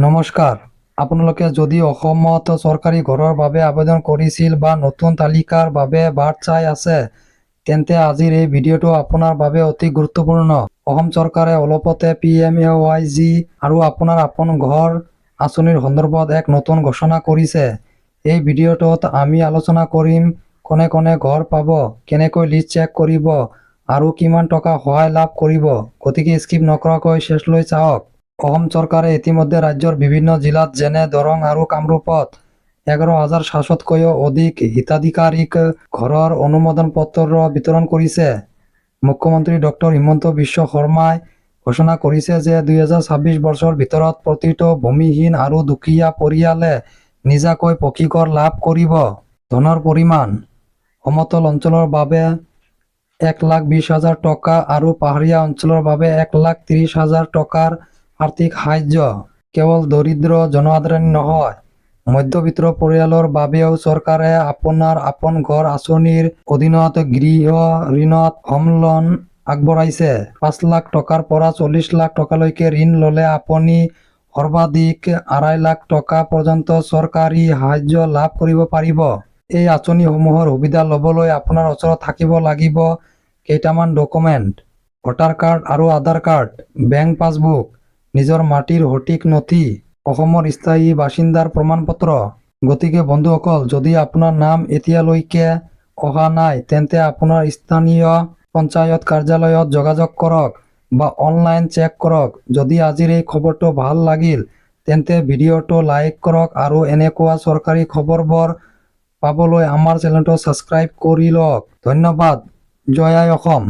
নমস্কাৰ। আপোনালোকে যদি অসমত চৰকাৰী ঘৰৰ বাবে আবেদন কৰিছিল বা নতুন তালিকাৰ বাবে বাট চাই আছে, তেন্তে আজিৰ এই ভিডিঅ'টো আপোনাৰ বাবে অতি গুৰুত্বপূৰ্ণ। অসম চৰকাৰে অলপতে PMAY আৰু আপোনাৰ আপোন ঘৰ আঁচনিৰ সন্দৰ্ভত এক নতুন ঘোষণা কৰিছে। এই ভিডিঅ'টোত আমি আলোচনা কৰিম কোনে কোনে ঘৰ পাব, কেনেকৈ লিষ্ট চেক কৰিব আৰু কিমান টকা সহায় লাভ কৰিব। গতিকে স্কিপ নকৰাকৈ শেষলৈ চাওক। অসম চৰকাৰে ইতিমধ্যে ৰাজ্যৰ বিভিন্ন জিলাত যেনে দৰং আৰু কামৰূপত 11,700তকৈও অধিক হিতাধিকাৰীক ঘৰৰ অনুমোদন পত্ৰ বিতৰণ কৰিছে। মুখ্যমন্ত্ৰী ডক্টৰ হিমন্ত বিশ্ব শৰ্মাই ঘোষণা কৰিছে যে 2026 বৰ্ষৰ ভিতৰত প্ৰতিটো ভূমিহীন আৰু দুখীয়া পৰিয়ালে নিজাকৈ পকী ঘৰ লাভ কৰিব। ধনৰ পৰিমাণ: সমতল অঞ্চলৰ বাবে 1,20,000 টকা আৰু পাহাৰীয়া অঞ্চলৰ বাবে 1,30,000 টকাৰ আৰ্থিক সাহায্য। কেৱল দৰিদ্ৰ জনসাধাৰণ নহয়, মধ্যবিত্ত পৰিয়ালৰ বাবেও চৰকাৰে আপোনাৰ আপোন ঘৰ আঁচনিৰ অধীনত গৃহ ঋণত হোম লোন আগবঢ়াইছে। 5 লাখ টকাৰ পৰা 40 লাখ টকালৈকে ঋণ ল'লে আপুনি সৰ্বাধিক 2.5 লাখ টকা পৰ্যন্ত চৰকাৰী সাহায্য লাভ কৰিব পাৰিব। এই আঁচনিসমূহৰ সুবিধা ল'বলৈ আপোনাৰ ওচৰত থাকিব লাগিব কেইটামান ডকুমেণ্ট: ভোটাৰ কাৰ্ড আৰু আধাৰ কাৰ্ড, বেংক পাছবুক, নিজৰ মাটিৰ সঠিক নথি, অসমৰ স্থায়ী বাসিন্দাৰ প্ৰমাণপত্ৰ। গতিকে বন্ধুসকল, যদি আপোনাৰ নাম এতিয়ালৈকে অহা নাই তেন্তে আপোনাৰ স্থানীয় পঞ্চায়ত কাৰ্যালয়ত যোগাযোগ কৰক বা অনলাইন চেক কৰক। যদি আজিৰ এই খবৰটো ভাল লাগিল তেন্তে ভিডিঅ'টো লাইক কৰক আৰু এনেকুৱা চৰকাৰী খবৰবোৰ পাবলৈ আমাৰ চেনেলটো ছাবস্ক্ৰাইব কৰি লওক। ধন্যবাদ। জয় আই অসম।